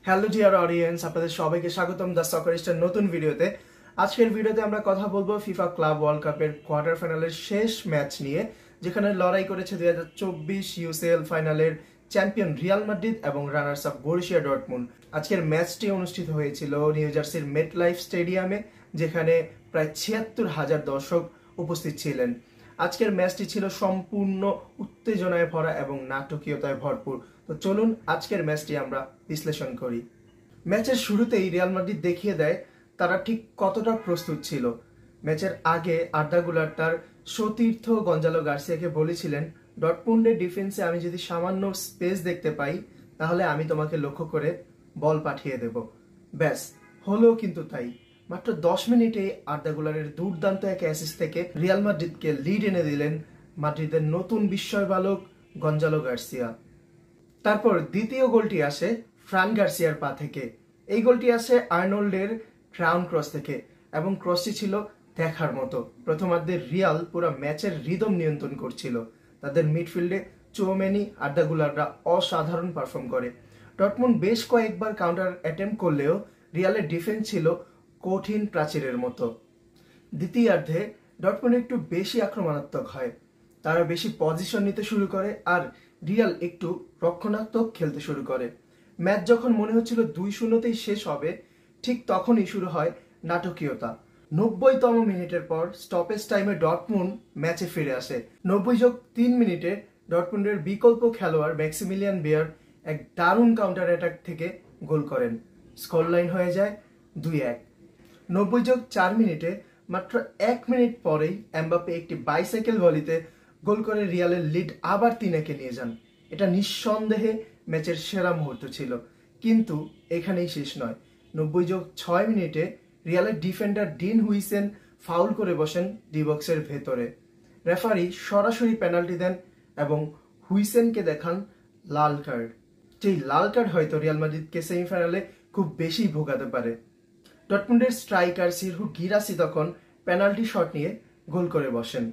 Hello dear audience, আপনাদের সবাইকে স্বাগতম দ্য সকারিস্টার নতুন ভিডিওতে। আজকের ভিডিওতে আমরা কথা বলবো ফিফা ক্লাব ওয়ার্ল্ড কাপের কোয়ার্টার ফাইনালের শেষ ম্যাচ নিয়ে, যেখানে লড়াই করেছে 2024 ইউসিএল ফাইনালের চ্যাম্পিয়ন রিয়াল মাদ্রিদ এবং রানার্স আপ বরুসিয়া ডর্টমুন্ড। আজকের ম্যাচটি অনুষ্ঠিত হয়েছিল নিউ জার্সির মেটলাইফ স্টেডিয়ামে, যেখানে প্রায় 76,000 দর্শক উপস্থিত ছিলেন। আজকের ম্যাচটি ছিল সম্পূর্ণ উত্তেজনায় ভরা এবং নাটকীয়তায় ভরপুর। তো চলুন আজকের ম্যাচটি আমরা বিশ্লেষণ করি। ম্যাচের শুরুতেই রিয়াল মাদ্রিদ দেখিয়ে দেয় তারা ঠিক কতটা প্রস্তুত ছিল। ম্যাচের আগে আর্দা গুলার তার সতীর্থ গঞ্জালো গার্সিয়াকে বলেছিলেন, ডর্টমুন্ডের ডিফেন্সে আমি যদি সামান্য স্পেস দেখতে পাই তাহলে আমি তোমাকে লক্ষ্য করে বল পাঠিয়ে দেব। ব্যাস, হলো কিন্তু তাই। মাত্র 10 মিনিটে আর্দা গুলারের দুর্দান্ত এক অ্যাসিস্ট থেকে রিয়াল মাদ্রিদকে লিড এনে দিলেন মাদ্রিদের নতুন বিস্ময় বালক গঞ্জালো গার্সিয়া। তারপর দ্বিতীয় গোলটি আসে ফ্রান গার্সিয়ার পা থেকে। এই গোলটি আসে আর্নল্ডের ক্রাউন ক্রস থেকে এবং ক্রসটি ছিল দেখার মতো। প্রথমার্ধে রিয়াল পুরো ম্যাচের রিদম নিয়ন্ত্রণ করছিল। তাদের মিডফিল্ডে চুয়ামেনি, আর্দা গুলাররা অসাধারণ পারফর্ম করে। ডর্টমুন্ড বেশ কয়েকবার কাউন্টার অ্যাটেম্প করলেও রিয়ালের ডিফেন্স ছিল কঠিন প্রাচীরের মতো। দ্বিতীয়ার্ধে ডর্টমুন্ড একটু বেশি আক্রমণাত্মক হয়, তারা বেশি পজিশন নিতে শুরু করে আর রিয়াল একটু রক্ষণাত্মক খেলতে শুরু করে। ম্যাচ যখন মনে হচ্ছিল 2-0তেই শেষ হবে, ঠিক তখনই শুরু হয় নাটকীয়তা। 90তম মিনিটের পর স্টপেজ টাইমে ডর্টমুন্ড ম্যাচে ফিরে আসে। 90+3 মিনিটে ডর্টমুন্ডের বিকল্প খেলোয়াড় ম্যাক্সিমিলিয়ান বেয়ার এক দারুণ কাউন্টার অ্যাটাক থেকে গোল করেন। স্কোর লাইন হয়ে যায় 2-1। 90+4 মিনিটে মাত্র 1 মিনিট পরেই এমবাপ্পে একটি বাইসাইকেল ভলিতে গোল করে রিয়ালের লিড আবার 3-1-এ নিয়ে যান। এটা নিঃসন্দেহে ম্যাচের সেরা মুহূর্ত ছিল, কিন্তু এখানেই শেষ নয়। 90+6 মিনিটে রিয়ালের ডিফেন্ডার ডিন হুইসেন ফাউল করে বসেন ডি বক্সের ভেতরে। রেফারি সরাসরি পেনাল্টি দেন এবং হুইসেনকে দেখান লাল কার্ড। যেই লাল কার্ড হয়তো রিয়াল মাদ্রিদকে সেমিফাইনালে খুব বেশি ভোগাতে পারে। ডর্টমুন্ডের স্ট্রাইকার সিরহু গিরাসি তখন পেনাল্টি শট নিয়ে গোল করে বসেন।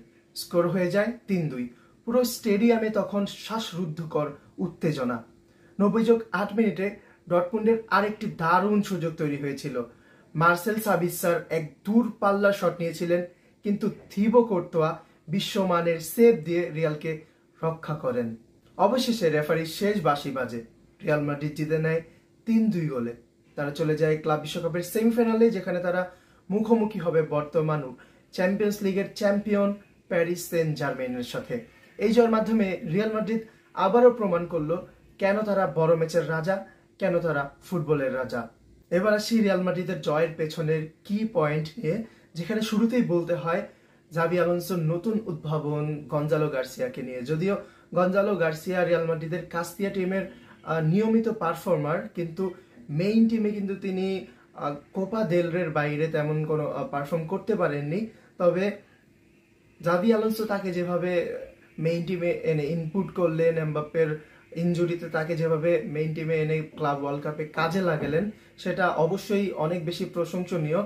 স্কোর হয়ে যায় 3-2। পুরো স্টেডিয়ামে তখন শ্বাসরুদ্ধকর উত্তেজনা। 90+8 মিনিটে ডর্টমুন্ডের আরেকটি দারুণ সুযোগ তৈরি হয়েছিল। মার্সেল সাবিসার এক দূরপাল্লা শট নিয়েছিলেন, কিন্তু থিবো কোর্তোয়া বিশ্বমানের সেভ দিয়ে রিয়ালকে রক্ষা করেন। অবশেষে রেফারির শেষ বাঁশি বাজে, রিয়াল মাদ্রিদ জিতে নেয় 3-2 গোলে। তারা চলে যায় ক্লাব বিশ্বকাপের সেমিফাইনালে, যেখানে তারা মুখোমুখি হবে বর্তমান চ্যাম্পিয়ন্স লিগের চ্যাম্পিয়ন প্যারিস সেন্ট জার্মেইনের সাথে। এই জয়ের মাধ্যমে রিয়াল মাদ্রিদ আবারও প্রমাণ করলো কেন তারা বড় ম্যাচের রাজা, কেন তারা ফুটবলের রাজা। এবার আসি রিয়াল মাদ্রিদের জয়ের পেছনের কি পয়েন্ট নিয়ে, যেখানে শুরুতেই বলতে হয় জাভি আলোনসোর নতুন উদ্ভাবন গঞ্জালো গার্সিয়াকে নিয়ে। যদিও গঞ্জালো গার্সিয়া রিয়াল মাদ্রিদের কাস্তিয়া টিমের নিয়মিত পারফর্মার, কিন্তু মেইন টিমে কিন্তু তিনি কোপা দেল রের বাইরে তেমন কোনো পারফর্ম করতে পারেননি। তবে জাভি আলোনসো তাকে যেভাবে মেইন টিমে এনে ইনপুট করলেন, এমবাপ্পের ইনজুরিতে তাকে যেভাবে মেইন টিমে এনে ক্লাব ওয়ার্ল্ড কাপে কাজে লাগালেন, সেটা অবশ্যই অনেক বেশি প্রশংসনীয়।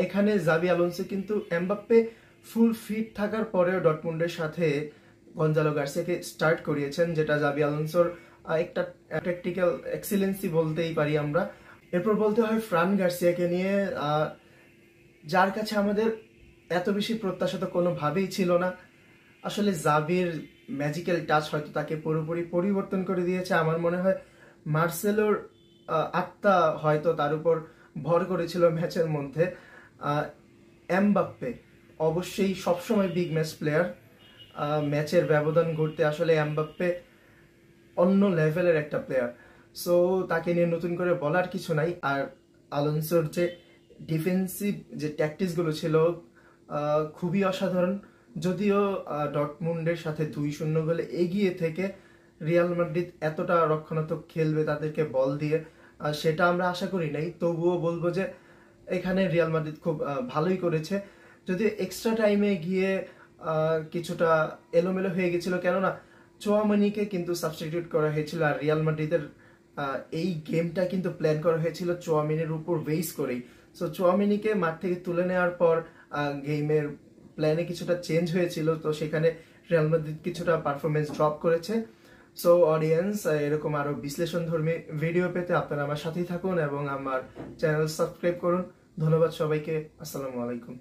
এখানে জাভি আলোনসো কিন্তু এমবাপ্পে ফুল ফিট থাকার পরেও ডর্টমুন্ডের সাথে গঞ্জালো গার্সিয়াকে স্টার্ট করিয়েছেন, যেটা জাভি আলোনসোর একটা ট্যাকটিক্যাল এক্সিলেন্সি বলতেই পারি আমরা। এরপর বলতে হয় ফ্রান গার্সিয়াকে নিয়ে, যার কাছে আমাদের এত বেশি প্রত্যাশা তো কোনোভাবেই ছিল না। আসলে জাভির ম্যাজিক্যাল টাচ হয়তো তাকে পুরোপুরি পরিবর্তন করে দিয়েছে। আমার মনে হয় মার্সেলোর আত্মা হয়তো তার উপর ভর করেছিল ম্যাচের মধ্যে। এমবাপ্পে অবশ্যই সবসময় বিগ ম্যাচ প্লেয়ার, ম্যাচের ব্যবধান গড়তে আসলে এমবাপ্পে অন্য লেভেলের একটা প্লেয়ার। সো তাকে নিয়ে নতুন করে বলার কিছু নাই। আর আলোনসোর যে ডিফেন্সিভ যে ট্যাকটিক্সগুলো ছিল খুবই অসাধারণ। যদিও ডর্টমুন্ডের সাথে 2-0 গোলে এগিয়ে থেকে রিয়াল মাদ্রিদ এতটা রক্ষণাত্মক খেলবে তাদেরকে বল দিয়ে, সেটা আমরা আশা করি নাই। তবুও বলবো যে এখানে রিয়াল মাদ্রিদ খুব ভালোই করেছে। যদিও এক্সট্রা টাইমে গিয়ে কিছুটা এলোমেলো হয়ে গেছিল, কেননা চুয়ামেনিকে কিন্তু সাবস্টিটিউট করা হয়েছিল। আর রিয়াল মাদ্রিদের এই গেমটা কিন্তু প্ল্যান করা হয়েছিল চুয়ামেনির উপর বেস করেই। সো চুয়ামেনিকে মাঠ থেকে তুলে নেওয়ার পর গেমের প্ল্যানে কিছুটা চেঞ্জ হয়েছিল, তো সেখানে রিয়াল মাদ্রিদ কিছুটা পারফরমেন্স ড্রপ করেছে। সো অডিয়েন্স, এরকম আরো বিশ্লেষণধর্মী ভিডিও পেতে আপনারা আমার সাথেই থাকুন এবং আমার চ্যানেল সাবস্ক্রাইব করুন। ধন্যবাদ সবাইকে। আসসালামু আলাইকুম।